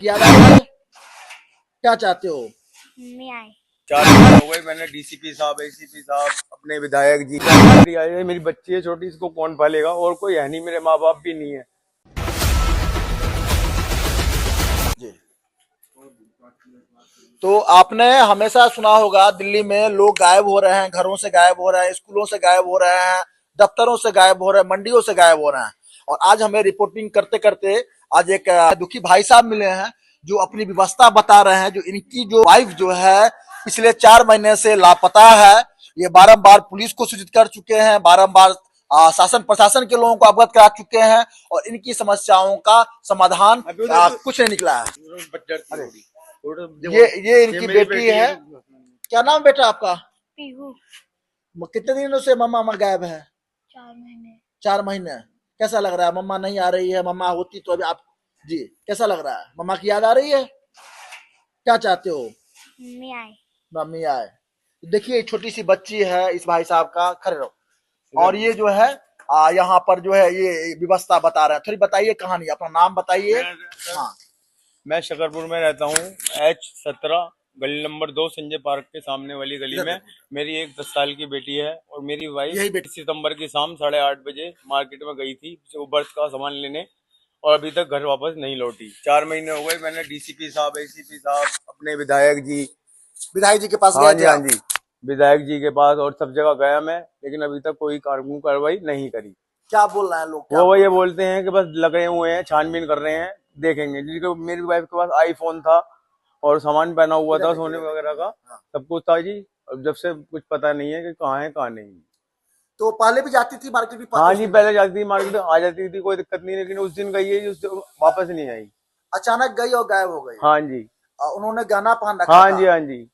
याद आ रही है? क्या चाहते हो? नहीं आए। 4 महीने हो गए। मैंने डीसीपी साहब, एसीपी साहब, अपने विधायक जी मेरी आई है, मेरी बच्ची है छोटी, इसको कौन पालेगा? और कोई है नहीं, मेरे माँ बाप भी नहीं है। जी। तो आपने हमेशा सुना होगा दिल्ली में लोग गायब हो रहे हैं, घरों से गायब हो रहे हैं, स्कूलों से गायब हो रहे हैं, दफ्तरों से गायब हो रहे हैं, मंडियों से गायब हो रहे हैं। और आज हमें रिपोर्टिंग करते करते आज एक दुखी भाई साहब मिले हैं जो अपनी व्यवस्था बता रहे हैं। जो इनकी जो वाइफ जो है पिछले 4 महीने से लापता है। ये बारंबार पुलिस को सूचित कर चुके हैं, बारंबार शासन प्रशासन के लोगों को अवगत करा चुके हैं और इनकी समस्याओं का समाधान कुछ नहीं निकला है। अरे ये इनकी बेटी है। क्या नाम बेटा आपका? पीहू। कितने दिनों से मम्मा मम्मा गायब है? 4 महीने। 4 महीने। कैसा लग रहा है? मम्मा नहीं आ रही है, मम्मा होती तो अभी आप जी कैसा लग रहा है? मम्मा की याद आ रही है? क्या चाहते हो? नहीं आए। मम्मी आए। देखिए छोटी सी बच्ची है इस भाई साहब का, खड़े रहो। और ये जो है यहाँ पर जो है ये व्यवस्था बता रहे हैं। थोड़ी बताइए कहानी, अपना नाम बताइए। हाँ, मैं शकरपुर में रहता हूँ, H17 गली नंबर 2 संजय पार्क के सामने वाली गली में। मेरी एक 10 साल की बेटी है और मेरी वाइफ यही बेटी सितंबर की शाम 8:30 बजे मार्केट में गई थी वो बर्थ का सामान लेने और अभी तक घर वापस नहीं लौटी। 4 महीने हो गए। मैंने डीसीपी साहब, एसीपी साहब, अपने विधायक जी के पास हाँ गए जी थे हाँ आप? जी, विधायक जी के पास और सब जगह गया मैं, लेकिन अभी तक कोई कानूनी कार्रवाई नहीं करी। क्या बोल रहे हैं लोग? वो ये बोलते हैं कि बस लगे हुए हैं, छानबीन कर रहे हैं, देखेंगे। जिसको मेरी वाइफ के पास आईफोन था और सामान पहना हुआ था सोने वगैरह का, सब कुछ था जी। अब जब से कुछ पता नहीं है कि कहाँ है कहाँ नहीं। तो पहले भी जाती थी मार्केट भी? हाँ जी, पहले जाती थी मार्केट, आ जाती थी, कोई दिक्कत नहीं, लेकिन उस दिन गई है, उस दिन वापस नहीं आई। अचानक गई और गायब हो गई। हाँ जी, उन्होंने गहना पहन रखा हाँ था। जी, हाँ जी,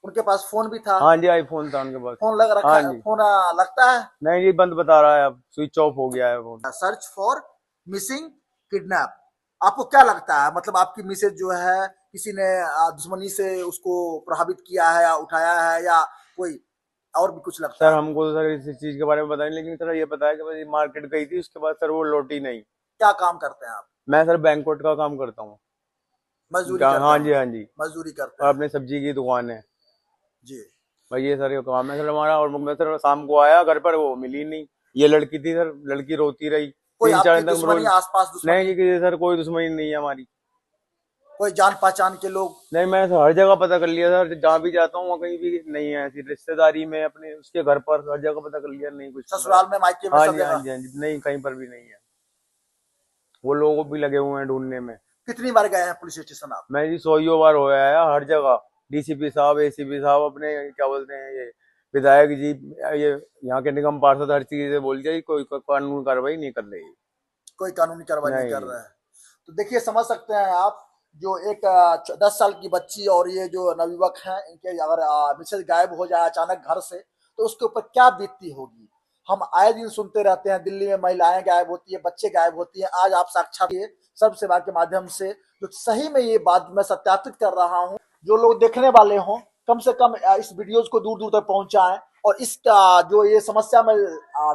उनके पास फोन भी था? हाँ जी, आईफोन था उनके पास। फोन लग रखा हाँ है? जी, फोन लगता है नहीं जी, बंद बता रहा है, अब स्विच ऑफ हो गया है phone. Search for missing kidnap. आपको क्या लगता है, मतलब आपकी मिसेज जो है किसी ने दुश्मनी से उसको प्रभावित किया है या उठाया है या कोई और भी कुछ लगता सर है? हमको तो सर इस चीज के बारे में पता नहीं, लेकिन सर ये पता है कि मैं मार्केट गई थी, उसके बाद सर वो लौटी नहीं। क्या काम करते हैं आप? मैं सर बैंकवेट का काम करता हूँ। मजदूरी करते हाँ हैं? जी, हाँ जी, मजदूरी करते और हैं अपने सब्जी की दुकान है जी। भाई, ये सर ये काम है सर हमारा। और मैं सर शाम को आया घर पर, वो मिली नहीं। ये लड़की थी सर, लड़की रोती रही कोई 3-4 आपकी दिन तक दुश्मनी, आसपास नहीं दुश्मनी? जी, कि सर कोई दुश्मनी नहीं है हमारी। कोई जान पहचान के लोग? नहीं, मैंने तो हर जगह पता कर लिया सर, जहाँ भी जाता हूँ वहाँ कहीं भी नहीं है ऐसी रिश्तेदारी में, अपने उसके घर पर हर जगह पता कर लिया, नहीं कुछ। ससुराल में, मायके में, हाँ सब जी, हाँ जगह? जी, हाँ जी, नहीं कहीं पर भी नहीं है। वो लोग भी लगे हुए हैं ढूंढने में। कितनी बार गए हैं पुलिस स्टेशन आप? मैं जी 100 बार हो आया हर जगह। डीसीपी साहब, एसीपी साहब, अपने क्या बोलते हैं ये विधायक जी, ये यहाँ के निगम पार्षद, हर चीज से बोल दिया, कोई कानून कार्रवाई नहीं कर रही। कोई कानूनी कार्रवाई नहीं कर नहीं। रहे हैं। तो देखिए समझ सकते हैं आप, जो एक 10 साल की बच्ची और ये जो नवयुवक हैं, इनके अगर मिसेज गायब हो जाए अचानक घर से तो उसके ऊपर क्या बीतती होगी। हम आए दिन सुनते रहते हैं दिल्ली में महिलाएं गायब होती है, बच्चे गायब होती हैं। आज आप साक्षात सब सेवा के माध्यम से जो सही में ये बात मैं सत्यापित कर रहा हूँ, जो लोग देखने वाले हों कम से कम इस वीडियोज को दूर दूर तक पहुंचाएं और इसका जो ये समस्या में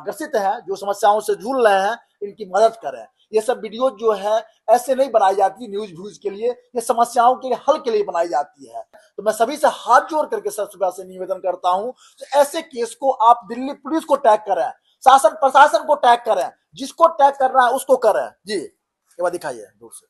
ग्रसित है, जो समस्याओं से जूझ रहे हैं, इनकी मदद करें। ये सब वीडियो जो है ऐसे नहीं बनाई जाती न्यूज व्यूज के लिए, ये समस्याओं के हल के लिए बनाई जाती है। तो मैं सभी से हाथ जोड़ करके सबसे से निवेदन करता हूं तो ऐसे केस को आप दिल्ली पुलिस को टैग करें, शासन प्रशासन को टैग करें, जिसको टैग कर रहा है उसको करें। जी ये बात दिखाइए दूर से।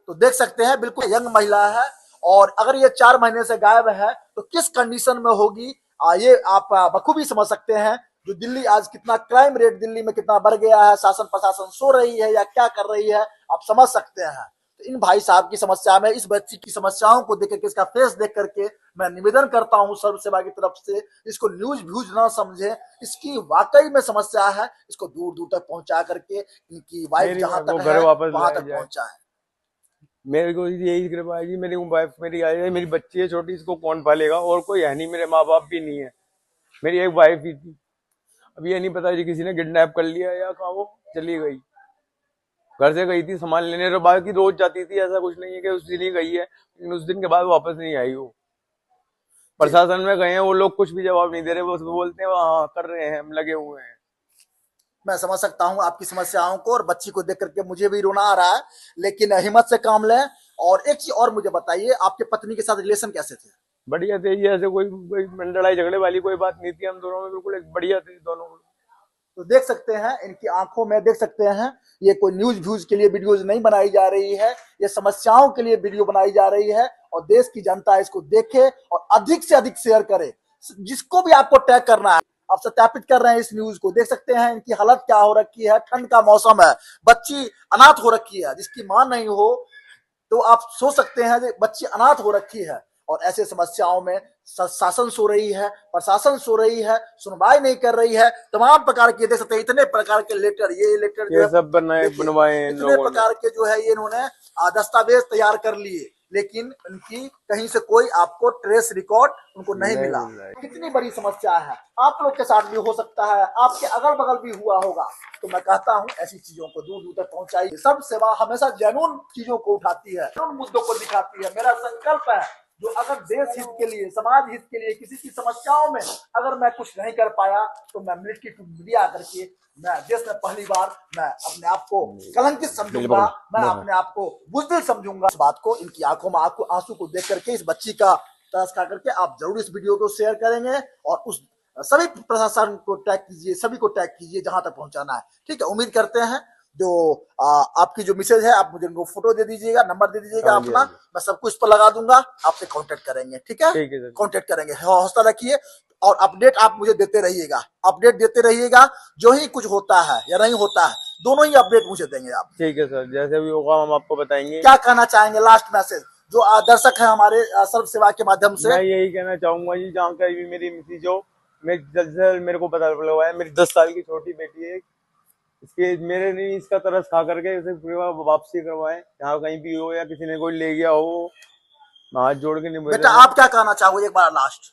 तो देख सकते हैं बिल्कुल यंग महिला है और अगर ये 4 महीने से गायब है तो किस कंडीशन में होगी ये आप बखूबी समझ सकते हैं। जो दिल्ली आज कितना क्राइम रेट दिल्ली में कितना बढ़ गया है, शासन प्रशासन सो रही है या क्या कर रही है, आप समझ सकते हैं। तो इन भाई साहब की समस्या में, इस बच्ची की समस्याओं को देख करके, इसका फेस देख करके मैं निवेदन करता हूं सर्व सेवा की तरफ से, इसको न्यूज व्यूज ना समझे, इसकी वाकई में समस्या है, इसको दूर दूर तक पहुंचा करके इनकी वाइफ जहां तक है वहां तक पहुंचाए। मेरे को यही कृपा है जी, मेरी वाइफ मेरी आई है, मेरी बच्ची है छोटी, इसको कौन पालेगा? और कोई है नहीं, मेरे माँ बाप भी नहीं है, मेरी एक वाइफ ही थी। अब ये नहीं पता जी किसी ने किडनैप कर लिया या कहाँ वो चली गई। घर से गई थी सामान लेने, तो बाकी रोज जाती थी, ऐसा कुछ नहीं है कि उस दिन ही गई है, लेकिन उस दिन के बाद वापस नहीं आई वो। प्रशासन में गए हैं वो लोग, कुछ भी जवाब नहीं दे रहे, वो बोलते हैं हाँ कर रहे हैं, हम लगे हुए हैं। मैं समझ सकता हूँ आपकी समस्याओं को, और बच्ची को देख करके मुझे भी रोना आ रहा है, लेकिन हिम्मत से काम लें। और एक चीज और मुझे बताइए, आपके पत्नी के साथ रिलेशन कैसे थे? बढ़िया थे ये, ऐसे कोई लड़ाई झगड़े वाली कोई बात नहीं थी, हम दोनों में बिल्कुल एक बढ़िया थे दोनों। तो देख सकते हैं इनकी आंखों में, देख सकते हैं ये कोई न्यूज व्यूज के लिए वीडियोज नहीं बनाई जा रही है, ये समस्याओं के लिए वीडियो बनाई जा रही है। और देश की जनता इसको देखे और अधिक से अधिक शेयर करे। जिसको भी आपको टैग करना है, आप सत्यापित कर रहे हैं इस न्यूज को। देख सकते हैं इनकी हालत क्या हो रखी है, ठंड का मौसम है, बच्ची अनाथ हो रखी है, जिसकी मां नहीं हो तो आप सोच सकते हैं कि बच्ची अनाथ हो रखी है। और ऐसे समस्याओं में शासन सो रही है, प्रशासन सो रही है, सुनवाई नहीं कर रही है। तमाम प्रकार के देख सकते हैं, इतने प्रकार के लेटर, ये लेटर जो ये है सब बनवाए हैं इतने प्रकार के जो है ये इन्होंने दस्तावेज तैयार कर लिए, लेकिन उनकी कहीं से कोई आपको ट्रेस रिकॉर्ड उनको नहीं मिला। कितनी बड़ी समस्या है, आप लोग के साथ भी हो सकता है, आपके अगल बगल भी हुआ होगा। तो मैं कहता हूँ ऐसी चीजों को दूर दूर तक पहुंचाइए। सब सेवा हमेशा जेन्युइन चीजों को उठाती है, जेन्युइन मुद्दों को दिखाती है। मेरा संकल्प है जो अगर देश हित के लिए, समाज हित के लिए, किसी की समस्याओं में अगर मैं कुछ नहीं कर पाया तो मैं मिलिट्री टू मीडिया करके मैं देश में पहली बार मैं अपने आप को कलंकित समझूंगा, मैं अपने आप को बुज़दिल समझूंगा। इस बात को, इनकी आंखों में आंसू को देख करके, इस बच्ची का तरस खा करके आप जरूर इस वीडियो को शेयर करेंगे और उस सभी प्रशासन को टैग कीजिए, सभी को टैग कीजिए जहां तक पहुंचाना है। ठीक है, उम्मीद करते हैं जो आपकी जो मैसेज है आप मुझे उनको फोटो दे दीजिएगा, नंबर दे दीजिएगा अपना, मैं सब कुछ पर लगा दूंगा, आपसे कांटेक्ट करेंगे। ठीक है, कांटेक्ट करेंगे, हौसला रखिए और अपडेट आप मुझे देते रहिएगा, अपडेट देते रहिएगा। जो ही कुछ होता है या नहीं होता है, दोनों ही अपडेट मुझे देंगे आप। ठीक है सर, जैसे भी होगा हम आपको बताएंगे। क्या कहना चाहेंगे लास्ट मैसेज जो दर्शक है हमारे सर्व सेवा के माध्यम से? मैं यही कहना चाहूंगा जी, जहाँ कहीं भी मेरी मिसेज हो, मैं जल्द से जल्द मेरे को पता लगा है, मेरी 10 साल की छोटी बेटी है, इसके मेरे नहीं इसका तरस खा करके इसे वापसी करवाएं। यहाँ कहीं भी हो या किसी ने कोई ले गया हो, मैं हाथ जोड़ के नहीं। बेटा आप क्या कहना चाहोगे एक बार लास्ट,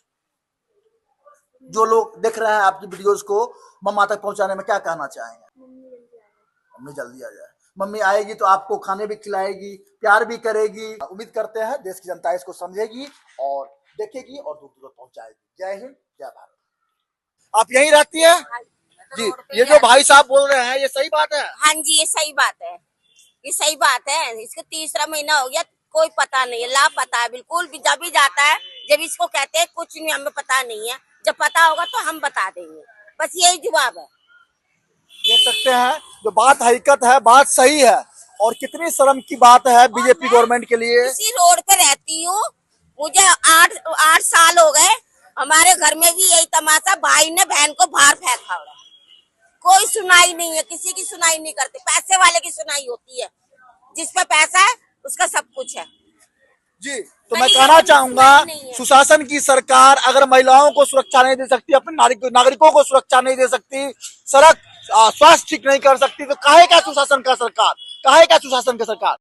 जो लोग देख रहे हैं आपकी वीडियोस को मम्मा तक पहुंचाने में, क्या कहना चाहेंगे? मम्मी जल्दी आ जाए। मम्मी आएगी तो आपको खाने भी खिलाएगी, प्यार भी करेगी। उम्मीद करते हैं देश की जनता इसको समझेगी और देखेगी और दूर दूर पहुंचाएगी। जय हिंद, जय भारत। आप यहीं रहती है जी? ये जो भाई साहब बोल रहे हैं ये सही बात है? हाँ जी, ये सही बात है, ये सही बात है। इसका तीसरा महीना हो गया, कोई पता नहीं है, लापता है बिल्कुल भी। जब भी जाता है, जब इसको कहते हैं कुछ नहीं, हमें पता नहीं है, जब पता होगा तो हम बता देंगे, बस यही जवाब है। देख सकते हैं जो बात हकीकत है, बात सही है। और कितनी शर्म की बात है बीजेपी गवर्नमेंट के लिए। इसी रोड पे रहती हूँ, मुझे 8 साल हो गए। हमारे घर में भी यही तमाशा, भाई ने बहन को बाहर फेंका हुआ, कोई सुनाई नहीं है, किसी की सुनाई नहीं करते। पैसे वाले की सुनाई होती है, जिस पे पैसा है उसका सब कुछ है जी। तो मैं कहना चाहूंगा सुशासन की सरकार अगर महिलाओं को सुरक्षा नहीं दे सकती, अपने नागरिकों को सुरक्षा नहीं दे सकती, सड़क स्वास्थ्य ठीक नहीं कर सकती, तो काहे का सुशासन का सरकार, काहे का सुशासन का सरकार।